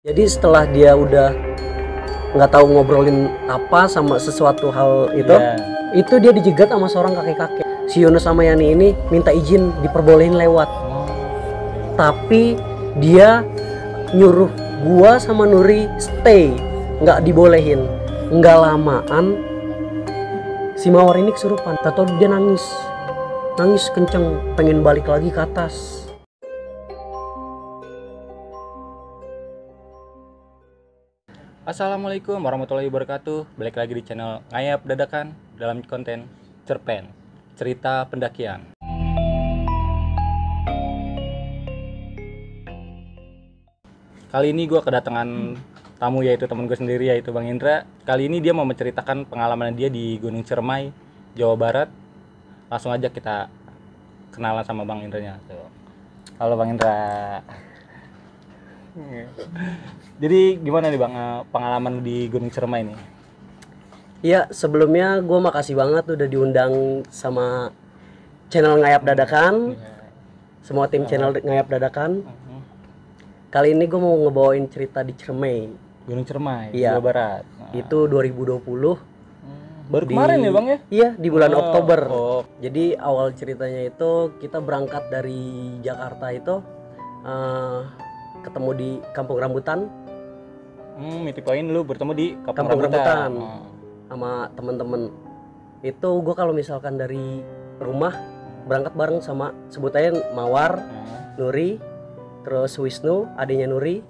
Jadi setelah dia udah nggak tahu ngobrolin apa sama sesuatu hal itu dia dijegat sama seorang kakek-kakek. Si Yunus sama Yani ini minta izin diperbolehin lewat. Tapi dia nyuruh gua sama Nuri stay, nggak dibolehin. Nggak lamaan si Mawar ini kesurupan. Tahu dia nangis kenceng, pengen balik lagi ke atas. Assalamualaikum warahmatullahi wabarakatuh. Balik lagi di channel Ngayap Dadakan dalam konten Cerpen, cerita pendakian. Kali ini gue kedatangan tamu, yaitu teman gue sendiri, yaitu Bang Indra. Kali ini dia mau menceritakan pengalaman dia di Gunung Ciremai, Jawa Barat. Langsung aja kita kenalan sama Bang Indranya. Halo Bang Indra. Jadi gimana nih Bang pengalaman di Gunung Ciremai ini? Ya sebelumnya gue makasih banget udah diundang sama channel Ngayap Dadakan, semua tim channel Ngayap Dadakan. Kali ini gue mau ngebawain cerita di Ciremai, Gunung Ciremai, Jawa Barat. Itu 2020. Baru kemarin ya Bang ya? Iya, di bulan Oktober. Jadi awal ceritanya itu kita berangkat dari Jakarta itu ketemu di Kampung Rambutan. Meeting point lu bertemu di Kampung Rambutan sama temen-temen. Itu gue kalau misalkan dari rumah berangkat bareng sama sebutannya Mawar, Nuri, terus Wisnu, adiknya Nuri.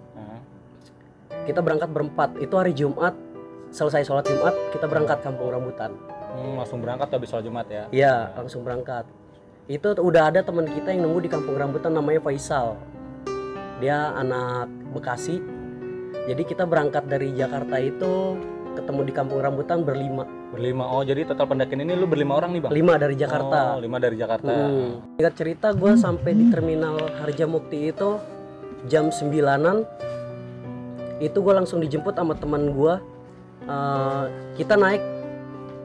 Kita berangkat berempat. Itu hari Jumat, selesai sholat Jumat kita berangkat Kampung Rambutan. Langsung berangkat habis sholat Jumat ya? Iya, langsung berangkat. Itu udah ada teman kita yang nunggu di Kampung Rambutan namanya Faisal. Dia anak Bekasi. Jadi kita berangkat dari Jakarta itu ketemu di Kampung Rambutan berlima. Oh jadi total pendakian ini lu berlima orang nih Bang? 5 dari Jakarta. 5 dari Jakarta. Ingat cerita gue sampai di terminal Harjamukti itu jam 9-an. Itu gue langsung dijemput sama teman gue. Kita naik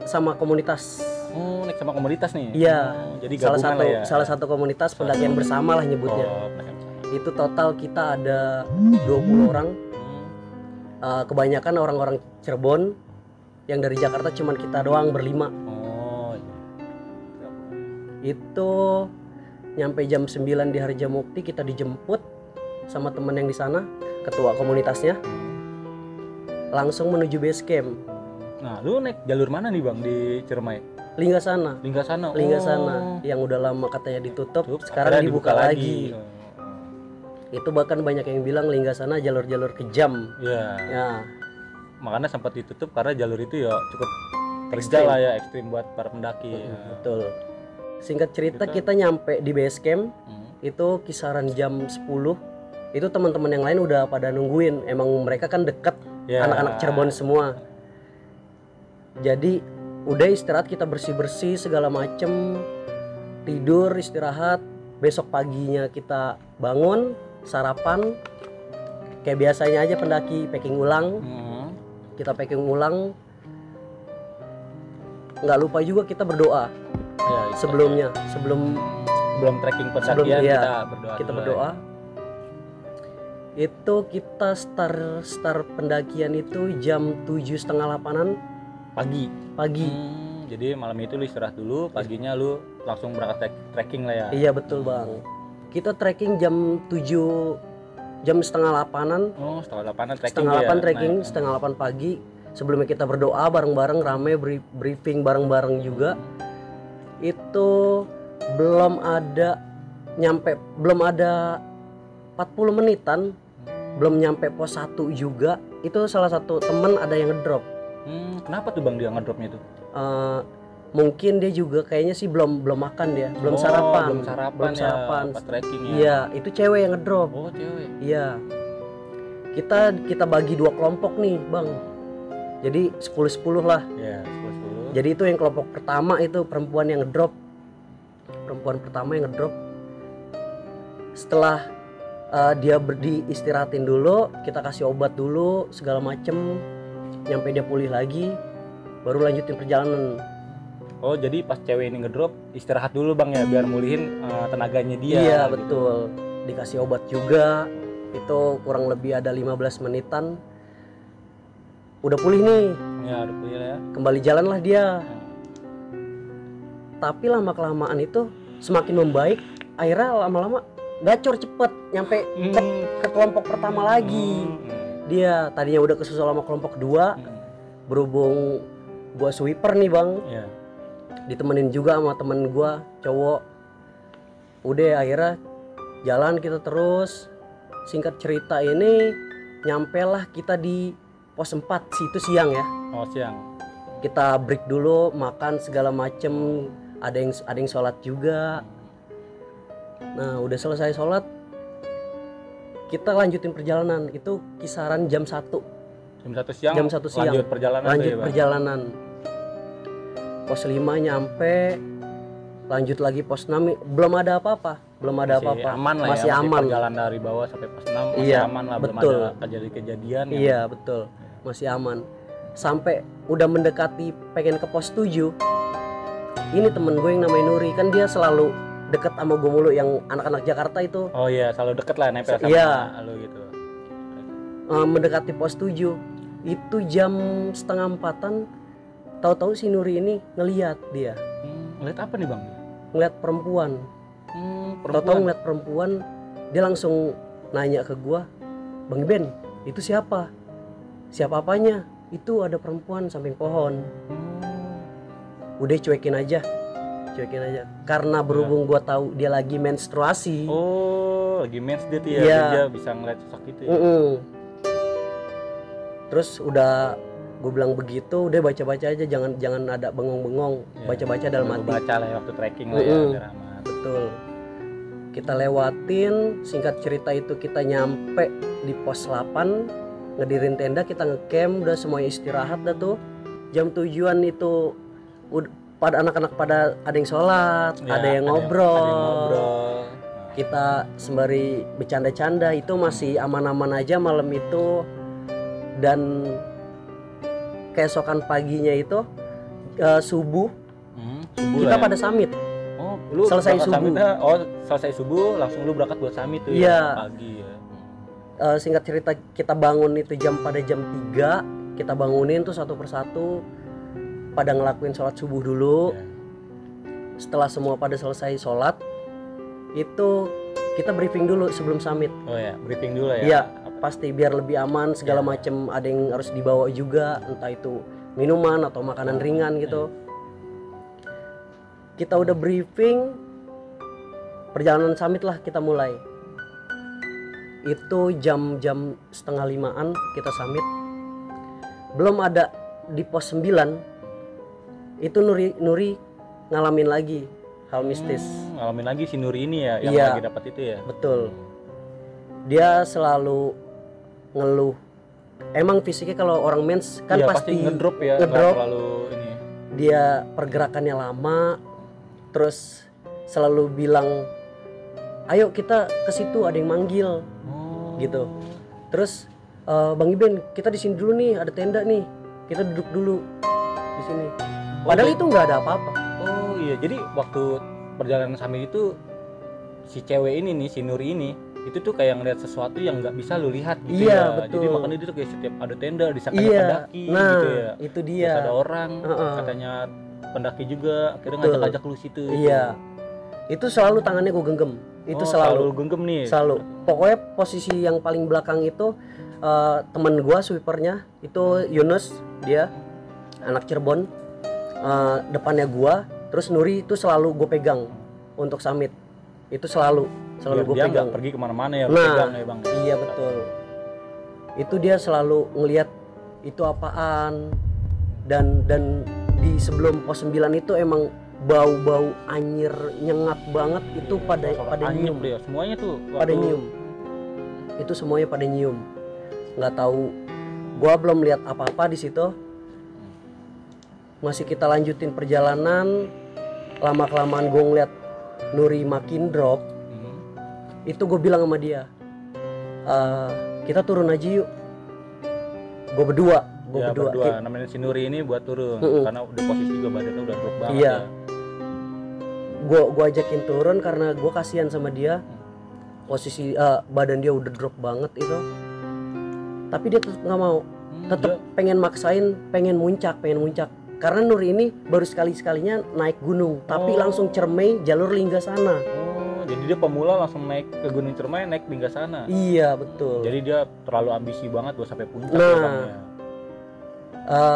sama komunitas. Naik sama komunitas nih? Iya. Jadi gabungan salah satu komunitas pendakian bersama lah nyebutnya. Itu total kita ada 20 orang. Kebanyakan orang-orang Cirebon. Yang dari Jakarta cuman kita doang berlima. Itu nyampe jam 9 di Harjamukti kita dijemput sama temen yang di sana, ketua komunitasnya. Langsung menuju base camp. Nah, lu naik jalur mana nih Bang di Ciremai? Linggasana. Linggasana yang udah lama katanya ditutup, sekarang dibuka lagi. Itu bahkan banyak yang bilang Linggasana jalur-jalur kejam. Ya. Makanya sempat ditutup karena jalur itu ya cukup terjal lah ya, ekstrim buat para pendaki. Betul. Singkat cerita kita nyampe di base camp itu kisaran jam 10. Itu teman-teman yang lain udah pada nungguin. Emang mereka kan deket, anak-anak Cirebon semua. Jadi udah istirahat, kita bersih-bersih segala macem, tidur, istirahat. Besok paginya kita bangun, sarapan, kayak biasanya aja pendaki packing ulang. Kita packing ulang. Nggak lupa juga kita berdoa sebelumnya, sebelum trekking pendakian kita berdoa. Itu kita start pendakian itu jam 7:30-8 pagi. Jadi malam itu lu istirahat dulu, paginya lu langsung berangkat trekking lah ya. Iya betul Bang. Kita trekking jam 7, jam 7:30-8. Setengah 8 trekking. Setengah 8 trekking, setengah 8 pagi. Sebelumnya kita berdoa bareng-bareng, rame briefing bareng-bareng juga. Itu belum ada 40 menitan, belum nyampe pos 1 juga. Itu salah satu temen ada yang ngedrop. Kenapa tuh Bang dia ngedropnya tuh? Mungkin dia juga kayaknya sih belum makan dia, belum sarapan. Belum sarapan. Pas trekking ya. Iya, itu cewek yang ngedrop. Cewek. Iya. Kita bagi 2 kelompok nih, Bang. Jadi 10-10 lah. Iya, 10-10. Jadi itu yang kelompok pertama itu perempuan yang ngedrop. Perempuan pertama yang ngedrop. Setelah dia diistirahatin dulu, kita kasih obat dulu segala macem, nyampe dia pulih lagi, baru lanjutin perjalanan. Jadi pas cewek ini ngedrop istirahat dulu Bang ya, biar mulihin tenaganya dia. Iya betul. Dikasih obat juga. Itu kurang lebih ada 15 menitan. Udah pulih nih. Ya, udah pulih ya. Kembali jalan lah dia. Tapi lama-kelamaan itu semakin membaik. Akhirnya lama-lama gacor cepet nyampe ke kelompok pertama lagi. Dia tadinya udah kesusul sama kelompok kedua. Berhubung gua sweeper nih bang, ditemenin juga sama temen gua cowok. Udah akhirnya jalan kita terus. Singkat cerita ini nyampe lah kita di pos 4 situ siang ya. Oh siang. Kita break dulu, makan segala macem. Ada yang sholat juga. Nah udah selesai sholat, kita lanjutin perjalanan. Itu kisaran jam 1 siang. Jam 1 siang. Lanjut perjalanan. Lanjut perjalanan. Pos 5 nyampe. Lanjut lagi pos 6. Belum ada apa-apa. Aman lah masih ya. aman. Perjalanan dari bawah sampai pos 6 masih aman lah. Betul. Belum ada kejadian. Iya betul. Masih aman. Sampai udah mendekati pengen ke pos 7. Ini temen gue yang namanya Nuri. Kan dia selalu deket sama gue mulu, yang anak-anak Jakarta itu. Oh iya, selalu deket lah nempel sama lu gitu. Mendekati pos 7 itu jam 3:30-an, tahu-tahu si Nuri ini ngeliat dia. Ngeliat apa nih bang? Ngeliat perempuan. Tahu-tahu ngeliat perempuan, dia langsung nanya ke gua, Bang Ben, itu siapa? Siapa apanya? Itu ada perempuan samping pohon. Udah cuekin aja. Karena berhubung gua tahu dia lagi menstruasi. Oh, lagi mens dia tuh ya. Iya. Dia bisa ngeliat sosok itu ya. Terus udah gue bilang begitu, udah baca-baca aja, jangan ada bengong-bengong. Baca-baca dalam hati. Baca lah ya waktu trekking lah ya. Betul. Kita lewatin, singkat cerita itu kita nyampe di pos 8, ngedirin tenda, kita ngecamp, udah semuanya istirahat dah tuh. Jam 7-an itu pada anak-anak pada ada yang sholat, ya, ada yang ngobrol. Kita sembari bercanda-canda, itu masih aman-aman aja malam itu. Dan keesokan paginya itu subuh kita pada summit. Oh, lu selesai subuh. Selesai subuh langsung lu berangkat buat summit tuh ya pagi ya. Singkat cerita kita bangun itu pada jam 3, kita bangunin tuh satu persatu, pada ngelakuin sholat subuh dulu. Setelah semua pada selesai sholat, itu kita briefing dulu sebelum summit. Oh ya, briefing dulu ya. Iya, pasti biar lebih aman segala macem. Ada yang harus dibawa juga, entah itu minuman atau makanan ringan gitu. Kita udah briefing, perjalanan summit lah kita mulai. Itu jam 4:30-an kita summit. Belum ada di pos 9. Itu Nuri ngalamin lagi hal mistis. Ngalamin lagi si Nuri ini ya, yang lagi dapat itu ya. Betul. Dia selalu ngeluh. Emang fisiknya kalau orang mens kan pasti ngedrop ya, ngedrop. Terlalu ini. Dia pergerakannya lama, terus selalu bilang, ayo kita ke situ, ada yang manggil, gitu. Terus Bang Iben, kita di sini dulu nih, ada tenda nih, kita duduk dulu di sini. Padahal itu nggak ada apa-apa. Oh iya, jadi waktu perjalanan summit itu si cewek ini nih, si Nuri ini, itu tuh kayak ngeliat sesuatu yang nggak bisa lu lihat gitu ya. Betul. Jadi makanya itu tuh kayak setiap ada tenda disangka pendaki nah, gitu ya. Itu dia. Terus ada orang katanya pendaki juga, akhirnya ngajak-ngajak lu situ. Iya. Itu selalu tangannya gue genggam. Itu selalu genggam nih. Selalu. Pokoknya posisi yang paling belakang itu temen gue sweepernya itu Yunus, dia anak Cirebon. Depannya gue, terus Nuri itu selalu gue pegang untuk summit. Itu selalu gue pegang. Pergi kemana-mana ya, pegang ya bang. Iya betul. Itu dia selalu ngelihat itu apaan. Dan di sebelum pos 9 itu emang bau-bau anyir nyengat banget itu pada nyium. Ya. Semuanya tuh pada nyium. Itu semuanya pada nyium. Nggak tahu. Gua belum lihat apa-apa di situ. Masih kita lanjutin perjalanan. Lama-kelamaan gue ngeliat Nuri makin drop. Itu gue bilang sama dia, kita turun aja yuk. Gue berdua. Namanya si Nuri ini buat turun karena udah posisi gue badannya udah drop banget. Iya. Gue ajakin turun karena gue kasihan sama dia. posisi badan dia udah drop banget itu, tapi dia tetap nggak mau, tetap pengen maksain, pengen muncak. Karena Nuri ini baru sekalinya naik gunung, tapi langsung Cermai jalur Linggasana. Jadi dia pemula langsung naik ke Gunung Cermai, naik Linggasana. Iya betul. Jadi dia terlalu ambisi banget buat sampai puncak. Nah,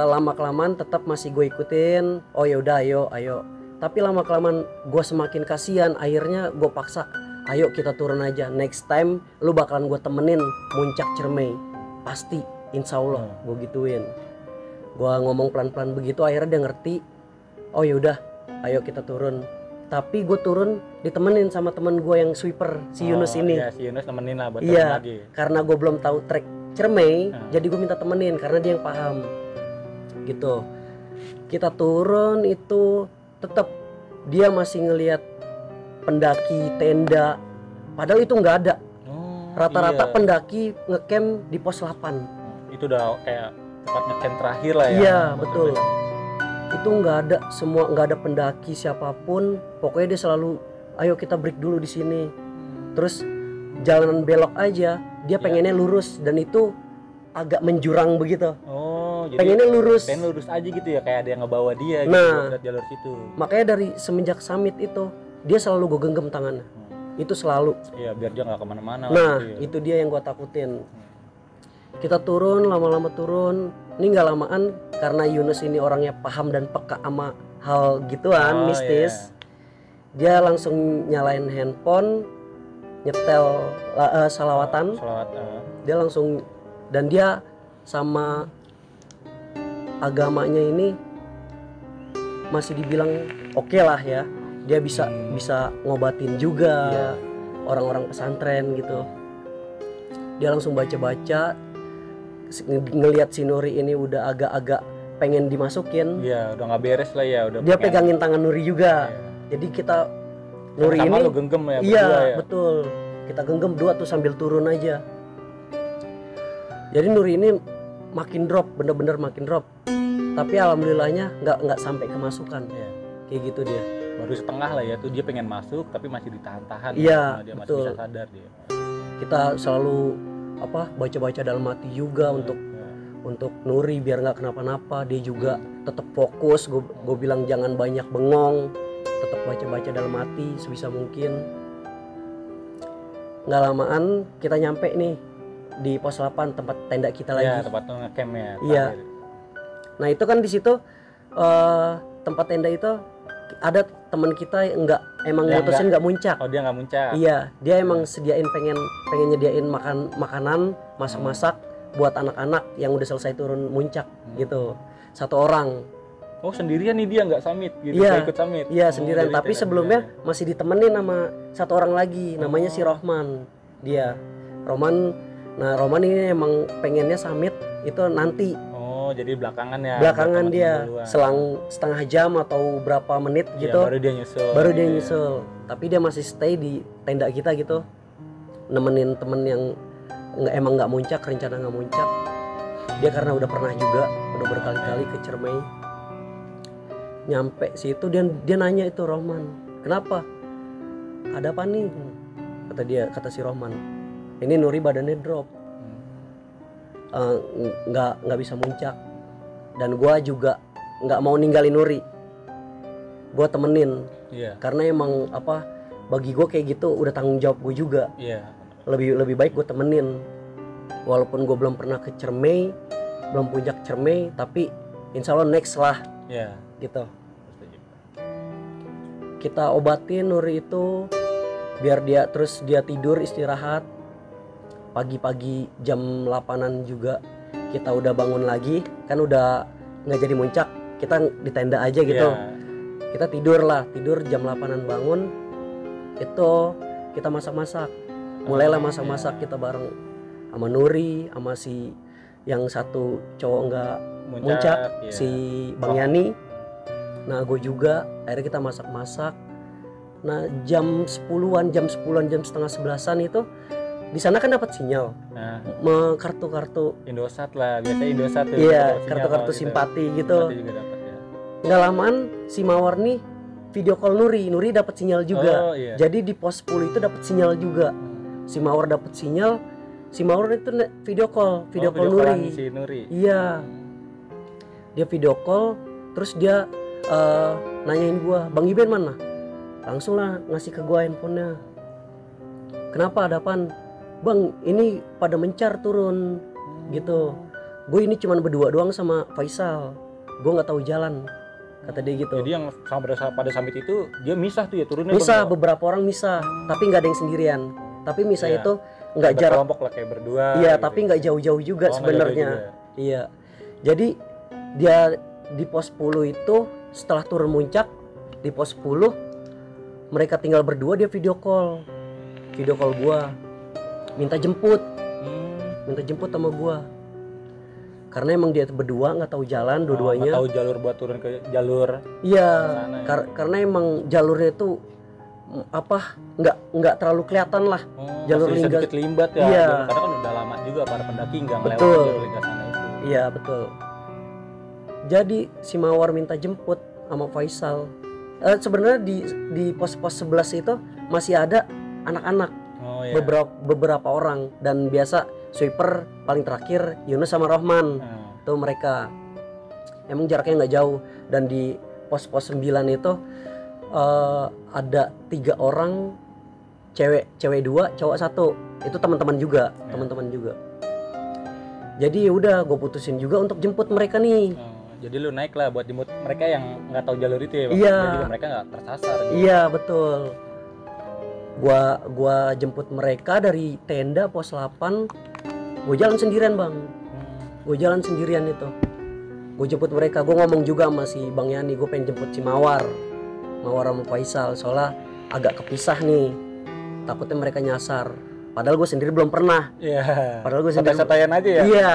lama kelamaan tetap masih gue ikutin. Oh ya udah, ayo. Tapi lama kelamaan gue semakin kasihan. Akhirnya gue paksa, ayo kita turun aja. Next time lu bakalan gue temenin muncak Cermai. Pasti, insya Allah gue gituin. Gue ngomong pelan-pelan begitu. Akhirnya dia ngerti. Oh ya udah, ayo kita turun. Tapi gue turun ditemenin sama temen gue yang sweeper, si Yunus ini. Iya, si Yunus nemenin lah buat turun lagi. Karena gue belum tahu trek Cermai, jadi gue minta temenin karena dia yang paham. Gitu. Kita turun itu tetap dia masih ngelihat pendaki tenda. Padahal itu nggak ada. Rata-rata pendaki ngecamp di pos 8. Itu udah kayak tempat ngecamp terakhir lah ya. Iya, betul. Itu nggak ada pendaki siapapun. Pokoknya dia selalu, ayo kita break dulu di sini. Terus jalanan belok aja, dia pengennya lurus dan itu agak menjurang begitu. Jadi pengennya lurus. Pengen lurus aja gitu ya, kayak ada yang ngebawa dia gitu buat jalur situ. Makanya dari semenjak summit itu dia selalu gue genggam tangannya. Itu selalu. Iya, biar dia nggak kemana-mana. Nah, gitu ya. itu dia yang gue takutin. Kita turun, lama-lama turun. Ini nggak lamaan karena Yunus ini orangnya paham dan peka sama hal gituan mistis. Dia langsung nyalain handphone, nyetel salawatan. Dia langsung, dan dia sama agamanya ini masih dibilang oke lah ya. Dia bisa ngobatin juga orang-orang pesantren gitu. Dia langsung baca-baca, ngelihat si Nuri ini udah agak-agak pengen dimasukin. Iya, udah nggak beres lah ya. Dia pegangin tangan Nuri juga. Jadi kita Nuri sama ini lo genggam ya. Iya, ya? Betul. Kita genggam dua tuh sambil turun aja. Jadi Nuri ini makin drop, bener-bener makin drop. Tapi alhamdulillahnya nggak sampai kemasukan. Kayak gitu dia. Baru setengah lah ya, tuh dia pengen masuk tapi masih ditahan-tahan. Iya, dia betul. masih bisa sadar dia. Kita selalu baca-baca dalam hati juga untuk Nuri biar nggak kenapa-napa. Dia juga tetap fokus. Gue bilang jangan banyak bengong, tetap baca-baca dalam hati sebisa mungkin. Nggak lamaan kita nyampe nih di pos 8 tempat tenda kita lagi. Iya, tempat ngecamp ya. Iya. Nah itu kan di situ tempat tenda itu ada teman kita yang mutusin nggak muncak. Oh, dia nggak muncak. Iya, dia emang sediain pengen nyediain makanan masak-masak buat anak-anak yang udah selesai turun muncak gitu. Satu orang. Oh, sendirian nih dia nggak summit gitu, Iya, ikut summit. Iya, sendirian, tapi sebelumnya masih ditemenin sama satu orang lagi, namanya si Rohman. Dia Roman. Nah, Roman ini emang pengennya summit itu nanti. Oh, jadi belakangan ya. Belakangan dia selang setengah jam atau berapa menit gitu. Baru dia nyusul. Tapi dia masih stay di tenda kita gitu. Nemenin temen yang emang nggak muncak, rencana nggak muncak. Dia karena udah pernah juga, udah berkali-kali ke Cermai. Nyampe situ dia nanya itu Rohman, kenapa? Ada apa nih? Kata si Rohman, ini Nuri badannya drop, nggak bisa muncak, dan gue juga nggak mau ninggalin Nuri, gue temenin, karena emang bagi gue kayak gitu udah tanggung jawab gue juga, lebih baik gue temenin, walaupun gue belum pernah ke Cermai, belum puncak Cermai, tapi insya Allah next lah. Gitu. Kita obatin Nuri itu biar dia tidur istirahat. Pagi-pagi jam 8-an juga kita udah bangun lagi, kan udah nggak jadi muncak, kita di tenda aja gitu. Kita tidur jam 8-an bangun. Itu kita masak-masak. Mulailah masak-masak kita bareng sama Nuri, sama si yang satu cowok nggak muncak, si Bang Yani. Nah gue juga, akhirnya kita masak-masak. Nah jam 10-an, jam setengah 11-an itu di sana kan dapat sinyal. Kartu-kartu Indosat lah, biasanya Indosat tuh. Iya, kartu-kartu simpati gitu. Nggak lamaan si Mawar nih video call Nuri dapat sinyal juga. Jadi di pos 10 itu dapat sinyal juga. si Mawar dapat sinyal, si Mawar itu video call callan Nuri. si Nuri. Iya, dia video call, terus dia nanyain gua, Bang Iben mana? Langsung lah ngasih ke gua handphonenya. Kenapa, ada apaan? Bang, ini pada mencar turun gitu. Gue ini cuman berdua doang sama Faisal, gue nggak tahu jalan, kata dia gitu. Jadi yang pada summit itu dia misah tuh ya turunnya. Misah, beberapa orang misah, tapi nggak ada yang sendirian. Tapi misah itu nggak jarak kelompok lah, kayak berdua. Iya, gitu. tapi nggak jauh-jauh juga sebenarnya. Iya. Jadi dia di pos 10 itu setelah turun muncak di pos 10 mereka tinggal berdua, dia video call gua, minta jemput sama gua. Karena emang dia berdua nggak tahu jalan dua-duanya. Nggak tahu jalur buat turun ke jalur. Iya. Ya. Karena emang jalurnya itu nggak terlalu kelihatan lah. Jalur linggas sedikit limbat ya. Iya. Karena kan udah lama juga para pendaki nggak melewati Betul. jalur lingkas sana itu. Iya betul. Jadi si Mawar minta jemput sama Faisal. Sebenarnya di pos-pos 11 itu masih ada anak-anak. Oh, iya. Beberapa orang, dan biasa sweeper paling terakhir Yunus sama Rohman. Tuh mereka emang jaraknya nggak jauh, dan di pos-pos 9 itu ada 3 orang, cewek 2 cowok 1. Itu teman-teman juga. Jadi udah gue putusin juga untuk jemput mereka nih. Jadi lu naik lah buat jemput mereka yang nggak tahu jalur itu ya, Bang? Iya. Jadi mereka nggak tersasar gitu. Iya betul. Gua jemput mereka dari tenda pos 8. Gue jalan sendirian, Bang. Gue jalan sendirian itu. Gue jemput mereka. Gue ngomong juga sama si Bang Yani, gue pengen jemput si Mawar sama Faisal, soalnya agak kepisah nih. Takutnya mereka nyasar. Padahal gue sendiri belum pernah. Iya. Padahal gue sendiri santai-santaian aja ya. Iya.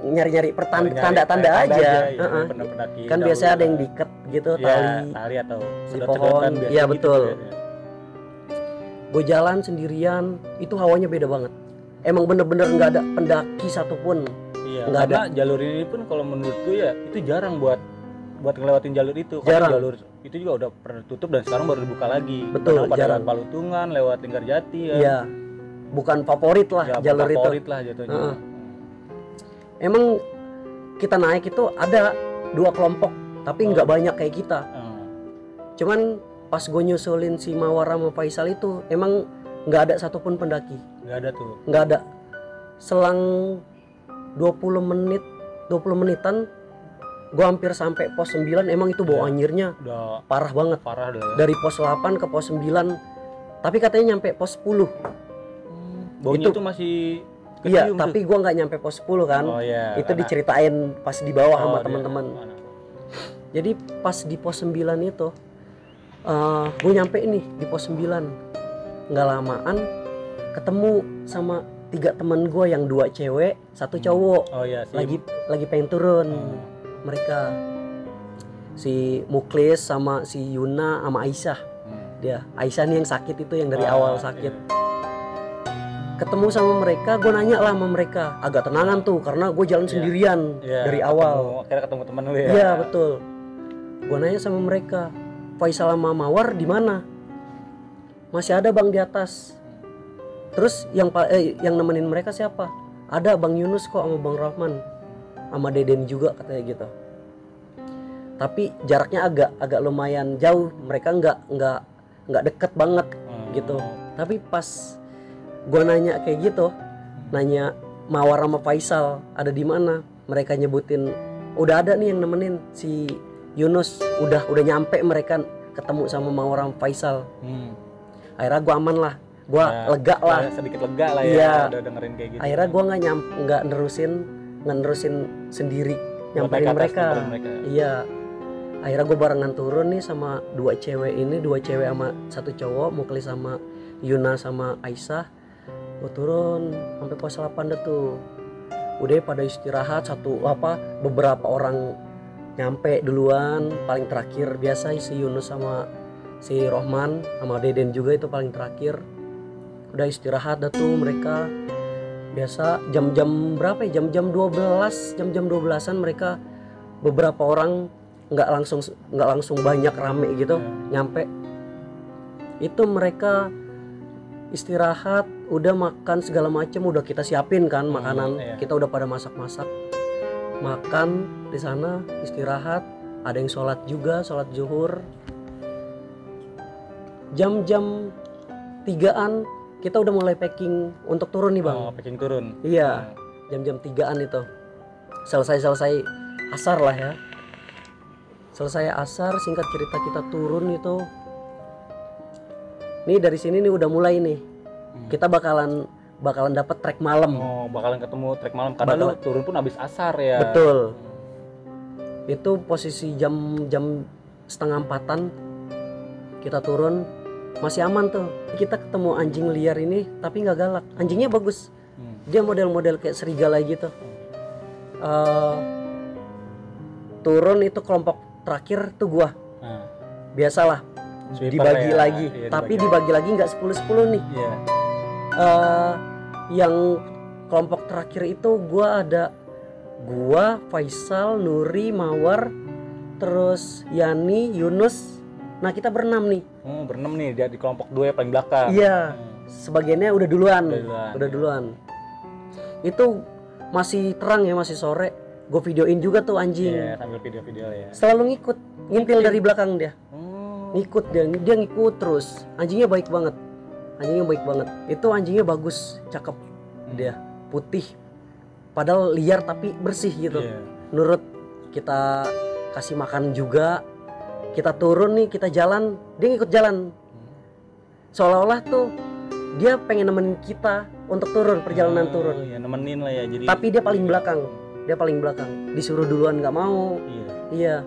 Nyari-nyari tanda-tanda aja. Kan biasanya ada yang diikat gitu, tali atau di pohon. Iya gitu, betul. Gue jalan sendirian, itu hawanya beda banget. Emang bener-bener nggak ada pendaki satupun. Iya. Nggak Karena ada. jalur ini pun kalau menurut gue ya itu jarang buat ngelewatin jalur itu. Jarang. Karena jalur itu juga udah pernah tutup dan sekarang baru dibuka lagi. Betul, pada jarang. lewat Palutungan, lewat Linggarjati ya. Iya. Bukan favorit lah Ya, jalur itu. favorit lah jatuhnya. Emang kita naik itu ada 2 kelompok, tapi nggak banyak kayak kita. Cuman pas gue nyusulin si Mawar sama Faisal itu emang nggak ada satupun pendaki. Nggak ada tuh. Nggak ada. Selang 20 menitan gue hampir sampai pos 9. Emang itu bau anjirnya Udah parah banget. parah dah. Dari pos 8 ke pos 9, tapi katanya nyampe pos 10. Baunya itu tuh masih Iya, kecium tapi tuh. gua nggak nyampe pos 10 kan. Oh, iya, itu karena- diceritain pas di bawah sama dia- teman-teman. mana? Jadi pas di pos 9 itu gue nyampe nih di pos 9. Nggak lamaan ketemu sama 3 teman gue, yang 2 cewek 1 cowok. Oh iya, lagi pengen turun. Mereka si Muklis sama si Yuna sama Aisyah. Dia Aisyah nih yang sakit itu, yang dari awal sakit. Ketemu sama mereka, gue nanya lah sama mereka. Agak tenangan tuh karena gue jalan sendirian dari awal. Akhirnya ketemu teman lu ya. Iya betul. Gue nanya sama mereka, Faisal sama Mawar di mana? Masih ada Bang di atas. Terus yang nemenin mereka siapa? Ada Bang Yunus kok sama Bang Rahman, sama Deden juga katanya gitu. Tapi jaraknya agak lumayan jauh. Mereka nggak deket banget gitu. Tapi pas gue nanya kayak gitu, nanya Mawar sama Faisal ada di mana, mereka nyebutin udah ada nih yang nemenin si Yunus, udah nyampe, mereka ketemu sama Mawar sama Faisal. Akhirnya gue aman lah, gue lega lah, sedikit lega lah ya. Iya. Udah dengerin kayak gitu. Akhirnya gue nggak nerusin sendiri nyamperin mereka. Iya. Akhirnya gue barengan turun nih sama 2 cewek ini, 2 cewek sama 1 cowok, Muklis sama Yuna sama Aisyah. Gue turun sampai pos 8 deh tuh. Udah pada istirahat, beberapa orang nyampe duluan, paling terakhir biasa si Yunus sama si Rohman sama Deden juga itu paling terakhir. Udah istirahat dah tuh mereka. Biasa jam-jam berapa ya? Jam-jam 12-an mereka, beberapa orang nggak langsung banyak rame gitu nyampe. Itu mereka istirahat, udah makan segala macem, udah kita siapin kan makanan, iya. kita udah pada masak-masak, makan di sana, istirahat, ada yang sholat juga, sholat zuhur. Jam-jam 3-an kita udah mulai packing untuk turun nih bang. Oh, packing turun. Iya, jam-jam 3-an itu. Selesai asar lah ya. Selesai asar, singkat cerita kita turun itu. Nih dari sini nih udah mulai nih. Kita bakalan dapat trek malam. Oh, bakalan ketemu trek malam karena lu turun pun habis asar ya. Betul. Itu posisi jam 3:30 kita turun, masih aman tuh. Kita ketemu anjing liar ini tapi nggak galak. Anjingnya bagus. Dia model-model kayak serigala gitu. Turun itu kelompok terakhir tuh gua. Biasalah dibagi lagi, iya, tapi dibagi lagi nggak 10-10 nih. Iya. Yang kelompok terakhir itu gua, Faisal, Nuri, Mawar, terus Yani, Yunus. Nah kita berenam nih. Berenam nih, dia di kelompok 2 yang paling belakang. Iya. Sebagiannya udah duluan. Itu masih terang ya, masih sore. Gue videoin juga tuh anjing. Iya, sambil video-video ya. Selalu ngikut, ngintil dari belakang dia. Ngikut dia ngikut terus. Anjingnya baik banget. Itu anjingnya bagus, cakep. Dia putih. Padahal liar tapi bersih gitu. Nurut, kita kasih makan juga. Kita turun nih, kita jalan, dia ngikut jalan. Seolah-olah tuh dia pengen nemenin kita untuk turun, perjalanan turun. Ya, nemenin lah ya. Jadi tapi dia paling belakang. Disuruh duluan nggak mau. Iya.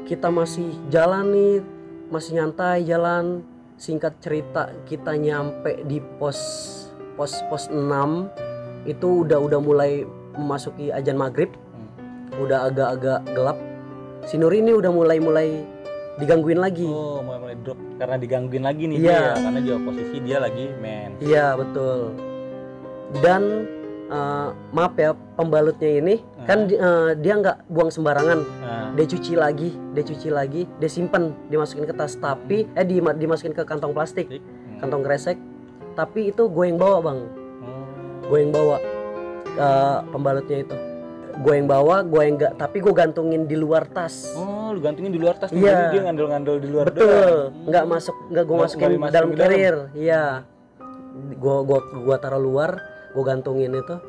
Kita masih jalan nih, masih nyantai jalan. Singkat cerita kita nyampe di pos 6. Itu udah mulai memasuki azan maghrib. Udah agak-agak gelap. Si Nuri ini udah mulai digangguin lagi. Oh, mulai drop karena digangguin lagi nih. Iya. Dia karena dia posisi dia lagi main. Iya, betul. Dan maaf ya, pembalutnya ini kan dia nggak buang sembarangan. Dia cuci lagi, dia simpen, dimasukin ke tas, tapi dimasukin ke kantong plastik, kantong kresek. Tapi itu gue yang bawa bang. Gue yang bawa pembalutnya itu. Gue yang bawa, tapi gue gantungin di luar tas. Oh, lu gantungin di luar tas. Iya. Jadi dia ngandel-ngandel di luar. Betul. Nggak gue masukin dalam carrier. Iya. Gue taruh luar, gue gantungin itu.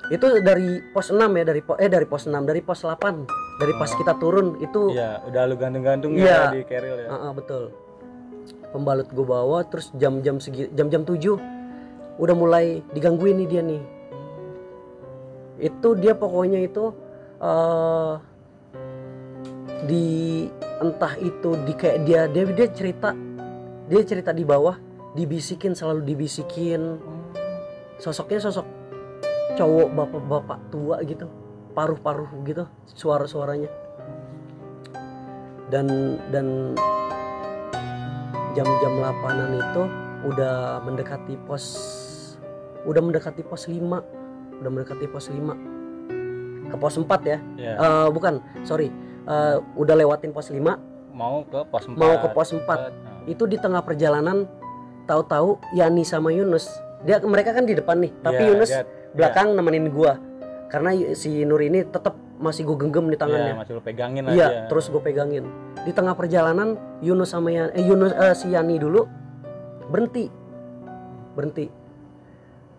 Itu dari pos 6 ya, dari pos 6, dari pos 8. Dari pas kita turun itu. Iya, udah lu gantung-gantung ya di carrier ya. Betul. Pembalut gue bawa, terus jam-jam 7 udah mulai digangguin nih dia nih. Itu dia pokoknya itu entah itu di kayak dia cerita di bawah, selalu dibisikin. Sosoknya sosok cowok bapak-bapak tua gitu, paruh-paruh gitu suaranya. Dan jam-jam 8-an itu udah mendekati pos 5. Ke pos 4 ya. Bukan, sorry. Udah lewatin pos 5 mau ke pos 4. Itu di tengah perjalanan tahu-tahu Yani sama Yunus, mereka kan di depan nih, tapi Yunus belakang nemenin gua. Karena si Nur ini tetap masih gue genggam di tangannya. Masih lu pegangin aja. Iya, terus gue pegangin. Di tengah perjalanan Yunus sama si Yani dulu berhenti.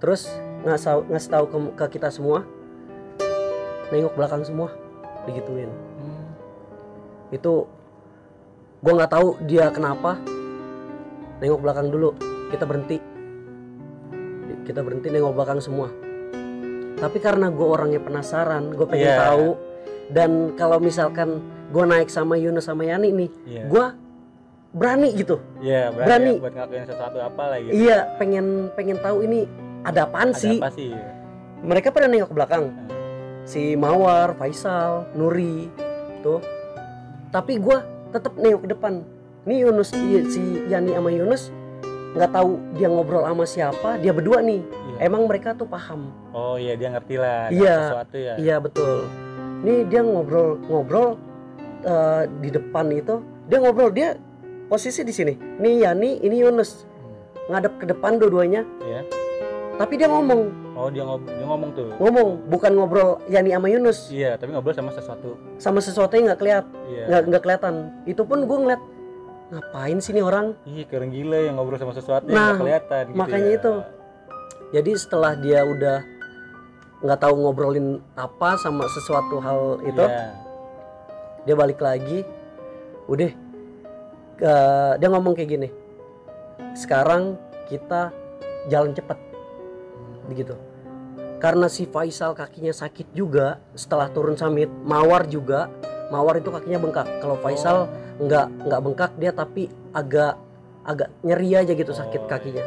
Terus ngasih tahu ke kita semua, nengok belakang semua, digituin. Itu gue nggak tahu dia kenapa. Nengok belakang dulu, kita berhenti nengok belakang semua. Tapi karena gue orangnya penasaran, gue pengen tahu. Dan kalau misalkan gue naik sama Yunus sama Yani nih, gue berani gitu. Berani buat ngelakuin sesuatu apa lagi. Iya, pengen tahu ini ada apaan sih? Mereka pada nengok ke belakang. Si Mawar, Faisal, Nuri tuh. Tapi gue tetap nengok ke depan. Nih Yunus, si Yani sama Yunus nggak tahu dia ngobrol sama siapa, dia berdua nih. Emang mereka tuh paham. Oh iya, dia ngerti lah sesuatu ya. Iya betul. Nih dia ngobrol di depan itu, dia posisi di sini. Nih Yani, ini Yunus. ngadep ke depan dua-duanya. Iya. Tapi dia ngomong. Oh, dia ngomong tuh. Ngomong, bukan ngobrol Yani sama Yunus. Iya, tapi ngobrol sama sesuatu. Sama sesuatu yang nggak Iya. kelihatan. Itu pun gue ngeliat, ngapain sih nih orang? Iya, kayak orang gila yang ngobrol sama sesuatu yang Nah, nggak kelihatan. Gitu makanya ya. itu. Jadi setelah dia udah nggak tahu ngobrolin apa sama sesuatu hal itu, Iya. dia balik lagi. Udah, dia ngomong kayak gini. Sekarang kita jalan cepat, begitu. Karena si Faisal kakinya sakit juga setelah turun summit. Mawar juga, Mawar itu kakinya bengkak. Kalau Faisal nggak bengkak dia, tapi agak nyeri aja gitu sakit kakinya.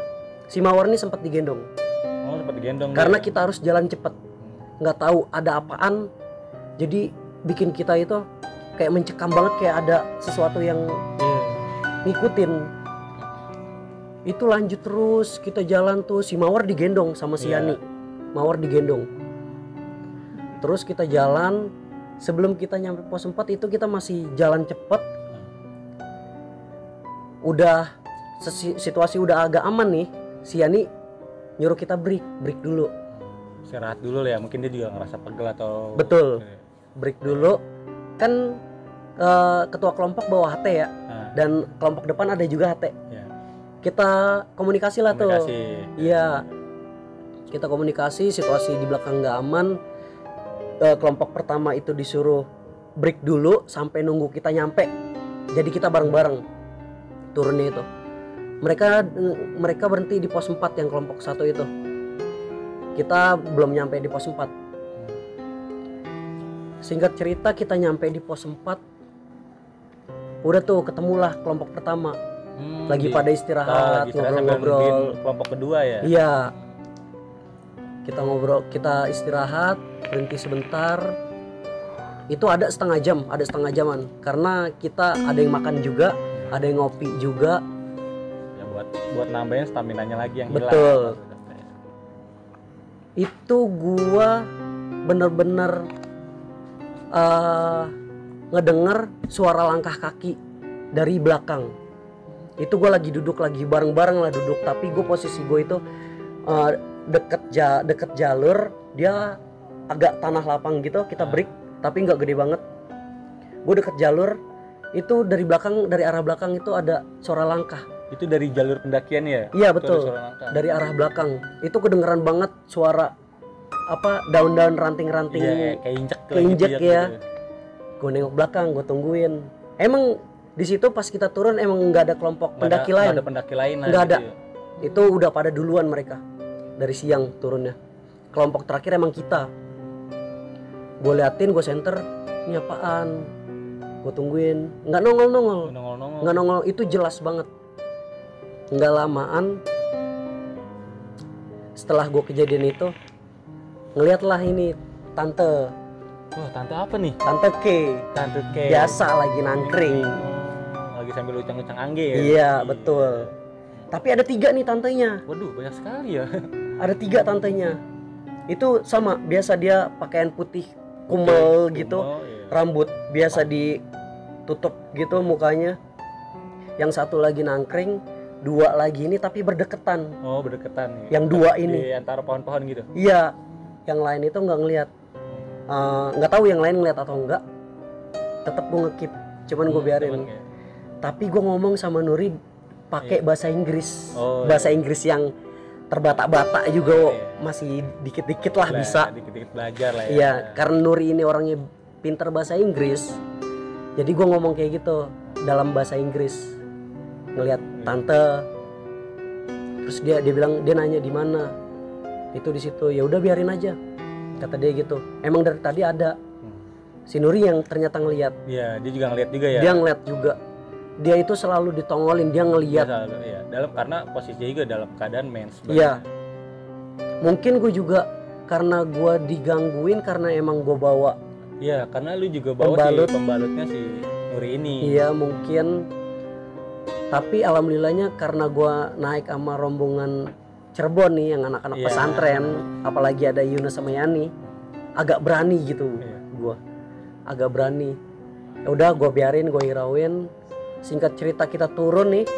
Si Mawar ini sempat digendong. Oh, sempat digendong. Karena dia. kita harus jalan cepet, nggak tahu ada apaan, jadi bikin kita itu kayak mencekam banget, kayak ada sesuatu yang Iya. ngikutin. Itu lanjut terus, kita jalan tuh, si Mawar digendong sama si Iya. Yani. Mawar digendong. Terus kita jalan, sebelum kita nyampe pos 4 itu kita masih jalan cepet. Udah situasi udah agak aman nih, si Yani nyuruh kita break dulu. Istirahat dulu ya, mungkin dia juga ngerasa pegel atau. Betul. Iya. Break dulu. Kan ketua kelompok bawa HT ya, Nah, dan kelompok depan ada juga HT. ya. Kita komunikasi lah tuh. Komunikasi. Iya. Kita komunikasi, situasi di belakang nggak aman. Kelompok pertama itu disuruh break dulu sampai nunggu kita nyampe. Jadi kita bareng-bareng turunnya itu. Mereka berhenti di pos 4 yang kelompok 1 itu. Kita belum nyampe di pos 4. Singkat cerita kita nyampe di pos 4. Udah tuh ketemulah kelompok pertama. Lagi pada istirahat, lagi sambil ngobrol-ngobrol. nungguin kelompok kedua ya. Iya. Kita ngobrol, kita istirahat, berhenti sebentar. Itu ada setengah jaman. Karena kita ada yang makan juga, ada yang ngopi juga. Ya buat nambahin staminanya lagi yang hilang. Betul. Itu gua bener-bener ngedenger suara langkah kaki dari belakang. Itu gue lagi duduk, lagi bareng-bareng lah duduk, tapi gue posisi gue itu deket jalur, dia agak tanah lapang gitu, kita break, tapi nggak gede banget. Gue deket jalur, itu dari belakang, dari arah belakang itu ada suara langkah. Itu dari jalur pendakian ya? Iya Itu betul, ada suara langkah. dari arah belakang. Itu kedengeran banget suara apa, daun-daun ranting-ranting. Iya, kayak injek keinjek gitu ya. Gue nengok belakang, gue tungguin. Emang di situ pas kita turun emang nggak ada kelompok pendaki lain. Nggak ada pendaki lain lah Nggak gitu ada. ya. Itu udah pada duluan mereka dari siang turunnya. Kelompok terakhir emang kita. Gue liatin, gue center, ini apaan? Gue tungguin, nggak nongol. Nongol-nongol. Nggak nongol, itu jelas banget. Nggak lamaan, setelah gue kejadian itu, ngeliatlah ini tante Wah, tante apa nih? K. Tante K. Biasa lagi nangkring. Lagi sambil lucang-lucang angge ya. Iya betul. Tapi ada 3 nih tantenya. Waduh, banyak sekali ya. Ada 3 tantenya. Itu sama, biasa dia pakaian putih kumel gitu, iya. rambut biasa ditutup gitu mukanya. Yang satu lagi nangkring, 2 lagi ini tapi berdekatan. Oh, berdekatan nih. Yang 2 ini. Di antara pohon-pohon gitu. Iya, yang lain itu nggak ngelihat. Nggak tahu yang lain ngeliat atau enggak. Tetap gue ngekip, cuman gue biarin. Kayak. Tapi gue ngomong sama Nuri pakai bahasa Inggris. Oh, Bahasa Inggris yang terbata-bata juga, Iya. masih dikit-dikit lah bisa. Dikit-dikit belajar lah ya. Iya, karena Nuri ini orangnya pinter bahasa Inggris. Jadi gue ngomong kayak gitu dalam bahasa Inggris. Ngelihat tante. Terus dia bilang, dia nanya di mana. Itu di situ. Ya udah biarin aja. Kata dia gitu. Emang dari tadi ada. Si Nuri yang ternyata ngelihat. Iya, dia juga ngeliat juga ya. Dia ngeliat juga. Dia itu selalu ditongolin, dia ngelihat. Iya, dalam karena posisinya juga dalam keadaan mens. Iya. Mungkin gue juga karena gue digangguin karena emang gue bawa. Iya, karena lu juga bawa pembalutnya si Nuri ini. Iya mungkin. Tapi alhamdulillahnya karena gue naik sama rombongan Cirebon nih, yang anak-anak Iya. pesantren, apalagi ada Yunus sama Yani, agak berani gitu. Iya. Gue agak berani. Ya udah gue biarin, gue hirauin. Singkat cerita kita turun nih.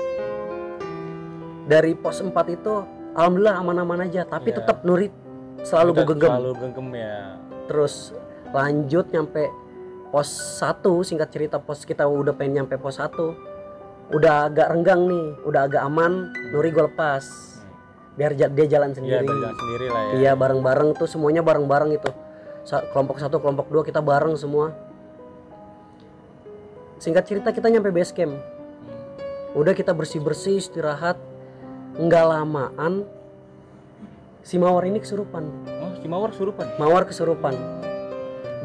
dari pos 4 itu alhamdulillah aman-aman aja, tapi Iya. tetap Nuri selalu gue genggam. Selalu genggam ya. Terus lanjut nyampe pos 1, singkat cerita pos kita udah pengen nyampe pos 1. Udah agak renggang nih, udah agak aman, Nuri gue lepas. Biar dia jalan Iya, sendiri. berjalan sendiri lah ya. Iya, bareng-bareng tuh, semuanya bareng-bareng itu. Kelompok 1, kelompok 2 kita bareng semua. Singkat cerita kita nyampe base camp. Udah kita bersih-bersih, istirahat. Nggak lamaan si Mawar ini kesurupan. Oh, si Mawar kesurupan. Mawar kesurupan.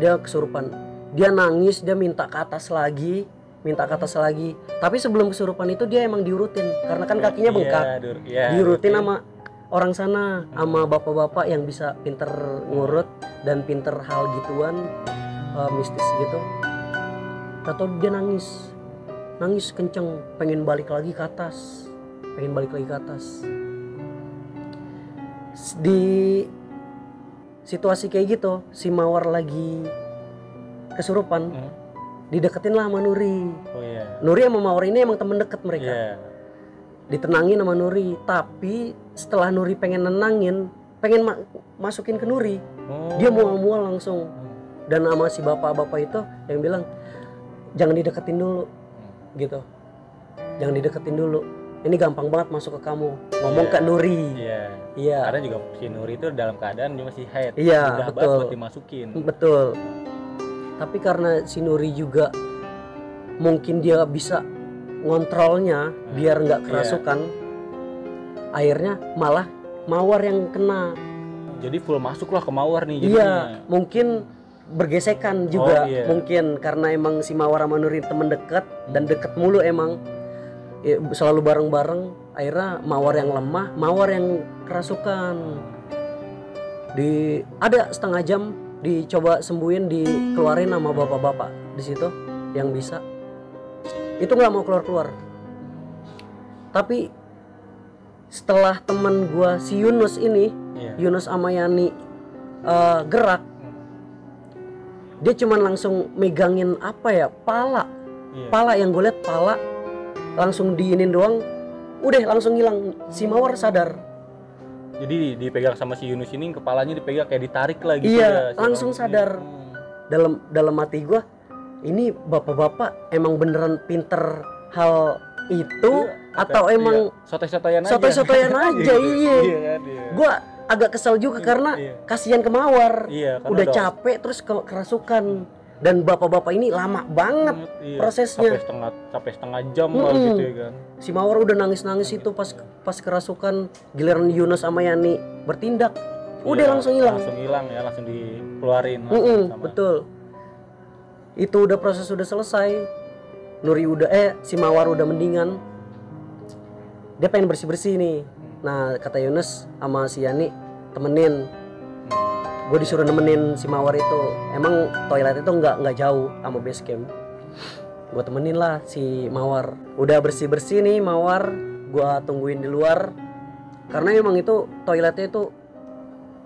Dia kesurupan. Dia nangis, dia minta ke atas lagi, minta ke atas lagi. Tapi sebelum kesurupan itu dia emang diurutin karena kan kakinya bengkak. Diurutin sama orang sana, sama bapak-bapak yang bisa pinter ngurut dan pinter hal gituan, mistis gitu. Atau dia nangis kenceng, pengen balik lagi ke atas, Di situasi kayak gitu, si Mawar lagi kesurupan, dideketin lah sama Nuri. Oh iya. Nuri sama Mawar ini emang temen deket mereka. Iya. Ditenangin sama Nuri, tapi setelah Nuri pengen nenangin, pengen masukin ke Nuri, dia mual-mual langsung. Dan sama si bapak-bapak itu yang bilang, jangan dideketin dulu, gitu. Jangan dideketin dulu. Ini gampang banget masuk ke kamu. Ngomong ke Nuri. Iya. Karena juga si Nuri itu dalam keadaan dia masih haid. Iya, udah betul. buat dimasukin. Betul. Tapi karena si Nuri juga mungkin dia bisa ngontrolnya biar nggak kerasukan, akhirnya malah Mawar yang kena. Jadi full masuklah ke Mawar nih. Iya, mungkin bergesekan juga. Oh, iya. Mungkin karena emang si Mawar sama Nuri temen deket dan deket mulu emang. Ya, selalu bareng-bareng, akhirnya Mawar yang lemah, Mawar yang kerasukan. Ada setengah jam dicoba sembuhin, dikeluarin sama bapak-bapak di situ yang bisa. Itu nggak mau keluar-keluar. Tapi setelah teman gua si Yunus ini, Yunus sama Yani gerak, dia cuman langsung megangin apa ya, pala yang gue lihat pala. Langsung diinin doang, udah langsung hilang. Si Mawar sadar. Jadi dipegang sama si Yunus ini, kepalanya dipegang kayak ditarik lagi. Iya, langsung sadar. Dalam hati gua, ini bapak-bapak emang beneran pinter hal itu atau emang sotoy-sotoyan aja. Iya. Gua agak kesel juga karena kasihan ke Mawar. Udah capek terus kerasukan. Dan bapak-bapak ini lama banget prosesnya. Sampai setengah jam lah gitu ya kan. Si Mawar udah nangis-nangis itu pas kerasukan, giliran Yunus sama Yani bertindak. Udah langsung hilang. Langsung dikeluarin. Betul. Itu udah proses udah selesai. Nuri si Mawar udah mendingan. Dia pengen bersih-bersih nih. Nah, kata Yunus sama si Yani, temenin. Gue disuruh nemenin si Mawar itu. Emang toilet itu nggak jauh sama base camp. Gue temenin lah si Mawar. Udah bersih-bersih nih Mawar, gue tungguin di luar. Karena emang itu toiletnya itu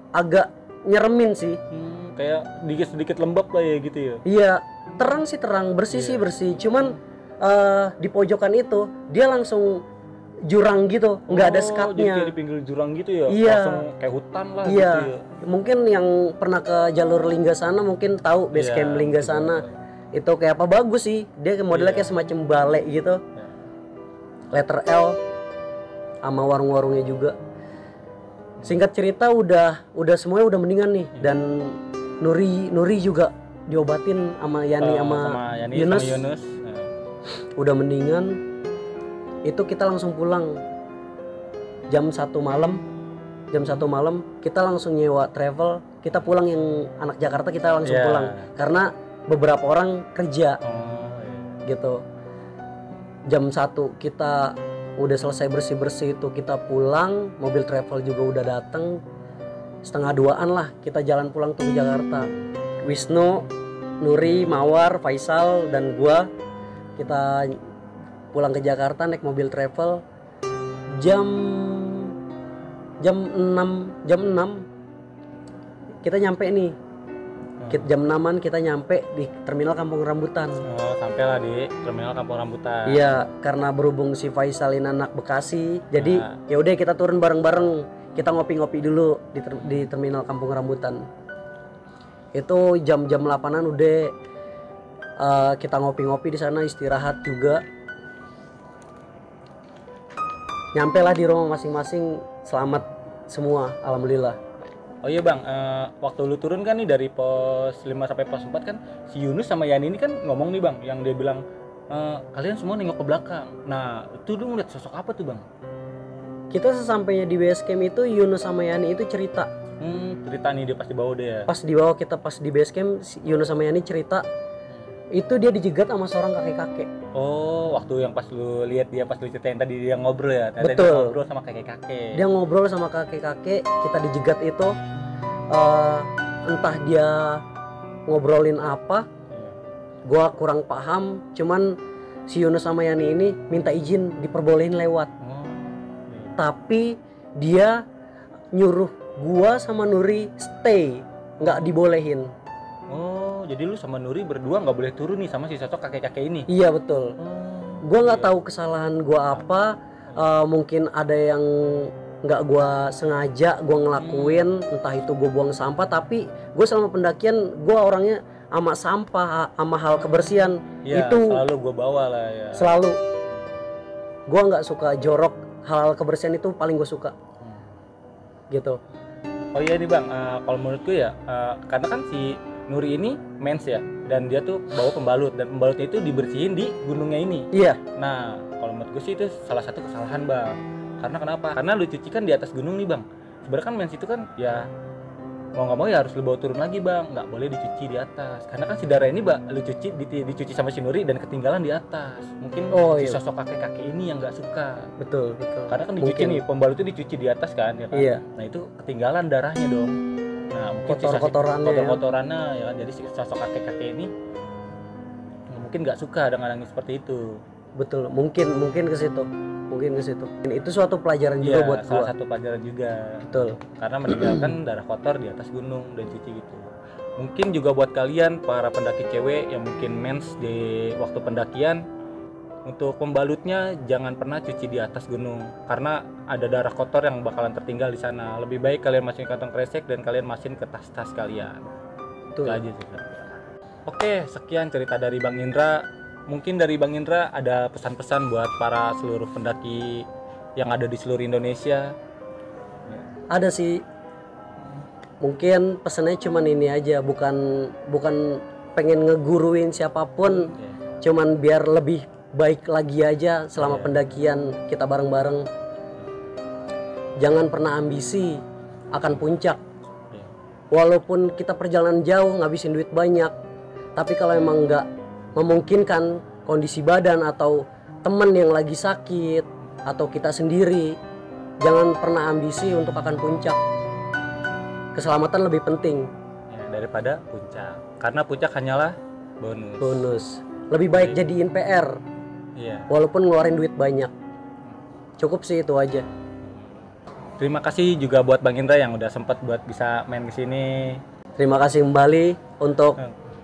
agak nyeremin sih. Kayak sedikit lembab lah ya gitu ya. Iya, terang sih terang, bersih sih bersih. Cuman di pojokan itu dia langsung jurang gitu, nggak ada sekatnya. Jadi kayak di pinggir jurang gitu ya, langsung kayak hutan lah gitu ya. Mungkin yang pernah ke jalur Linggasana mungkin tahu base camp Linggasana. Itu kayak apa, bagus sih. Dia modelnya kayak semacam balai gitu. Letter L sama warung-warungnya juga. Singkat cerita udah semuanya udah mendingan nih. Dan Nuri juga diobatin sama Yani sama Yunus. Udah mendingan. Itu kita langsung pulang jam 1 malam kita langsung nyewa travel, kita pulang. Yang anak Jakarta kita langsung pulang karena beberapa orang kerja gitu. Jam 1 kita udah selesai bersih-bersih itu, kita pulang, mobil travel juga udah datang. 1:30-an lah kita jalan pulang tuh ke Jakarta. Wisnu, Nuri, Mawar, Faisal dan gua kita pulang ke Jakarta naik mobil travel jam 6 kita nyampe nih Jam 6-an kita nyampe di terminal Kampung Rambutan. Oh, sampailah di terminal Kampung Rambutan. Iya, karena berhubung si Faisal ini anak Bekasi, jadi ya udah kita turun bareng-bareng. Kita ngopi-ngopi dulu di terminal Kampung Rambutan. Itu jam-jam 8-an udah kita ngopi-ngopi di sana, istirahat juga. Nyampe lah di rumah masing-masing, selamat semua, alhamdulillah. Oh iya bang, waktu lu turun kan nih dari pos 5 sampai pos 4 kan si Yunus sama Yani ini kan ngomong nih bang, yang dia bilang kalian semua nengok ke belakang. Nah itu lu ngeliat sosok apa tuh bang? Kita sesampainya di base camp itu Yunus sama Yani itu cerita. Cerita nih dia pasti bawa dia ya? Pas di bawah kita pas di base camp, Yunus sama Yani cerita itu dia dijegat sama seorang kakek-kakek. Oh, waktu yang pas lu lihat dia pas lu ceritain tadi dia ngobrol ya? Ternyata Betul. dia ngobrol sama kakek-kakek. Dia ngobrol sama kakek-kakek, kita dijegat itu entah dia ngobrolin apa, gua kurang paham. Cuman si Yunus sama Yani ini minta izin diperbolehin lewat. Tapi dia nyuruh gua sama Nuri stay, nggak dibolehin. Oh, jadi lu sama Nuri berdua nggak boleh turun nih sama si sosok kakek-kakek ini? Iya betul. Gua nggak tahu kesalahan gua apa. Mungkin ada yang nggak gua sengaja gua ngelakuin, entah itu gua buang sampah. Tapi gua selama pendakian gua orangnya ama sampah, ama hal kebersihan ya, itu selalu gua bawa lah ya. Selalu. Gua nggak suka jorok, hal kebersihan itu paling gua suka. Gitu. Oh iya nih bang, kalau menurutku ya, karena kan si Nuri ini mens ya, dan dia tuh bawa pembalut, dan pembalutnya itu dibersihin di gunungnya ini. Iya. Nah, kalau menurut gue sih itu salah satu kesalahan bang. Karena kenapa? Karena lu cuci kan di atas gunung nih bang. Sebenarnya kan mens itu kan ya mau nggak mau ya harus lu bawa turun lagi bang, nggak boleh dicuci di atas. Karena kan si darah ini bang, lu cuci dicuci sama si Nuri dan ketinggalan di atas. Mungkin si sosok kakek-kakek ini yang nggak suka. Betul. Karena kan dicuci nih, pembalutnya dicuci di atas kan, ya kan? Iya. Nah itu ketinggalan darahnya dong. Nah mungkin kotor-kotorannya ya kan, jadi si sosok kakek-kakek ini mungkin nggak suka dengan seperti itu. Betul, mungkin ke situ. Itu suatu pelajaran juga buat gua. Salah satu pelajaran juga. Betul. Karena meninggalkan darah kotor di atas gunung dan cuci gitu. Mungkin juga buat kalian para pendaki cewek yang mungkin mens di waktu pendakian, untuk pembalutnya jangan pernah cuci di atas gunung karena ada darah kotor yang bakalan tertinggal di sana. Lebih baik kalian masukin kantong kresek dan kalian masukin ke tas-tas kalian. Itu aja sih. Oke, sekian cerita dari Bang Indra. Mungkin dari Bang Indra ada pesan-pesan buat para seluruh pendaki yang ada di seluruh Indonesia. Ada sih. Mungkin pesannya cuman ini aja, bukan pengen ngeguruin siapapun, cuman biar lebih baik lagi aja selama pendakian kita bareng-bareng. Jangan pernah ambisi akan puncak. Walaupun kita perjalanan jauh ngabisin duit banyak, tapi kalau emang nggak memungkinkan kondisi badan atau teman yang lagi sakit atau kita sendiri, jangan pernah ambisi untuk akan puncak. Keselamatan lebih penting daripada puncak, karena puncak hanyalah bonus. Lebih baik jadiin PR. Walaupun ngeluarin duit banyak. Cukup sih itu aja. Terima kasih juga buat Bang Indra yang udah sempat buat bisa main ke sini. Terima kasih kembali untuk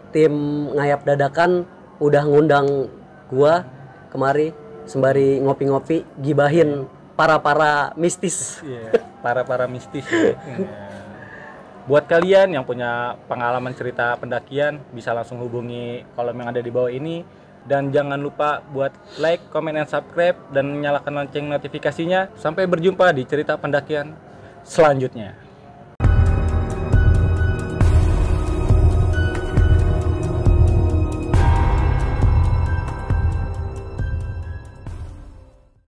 tim Ngayap Dadakan udah ngundang gua kemari sembari ngopi-ngopi gibahin para mistis. Para mistis ya. Buat kalian yang punya pengalaman cerita pendakian bisa langsung hubungi kolom yang ada di bawah ini, dan jangan lupa buat like, comment, dan subscribe dan nyalakan lonceng notifikasinya. Sampai berjumpa di cerita pendakian selanjutnya.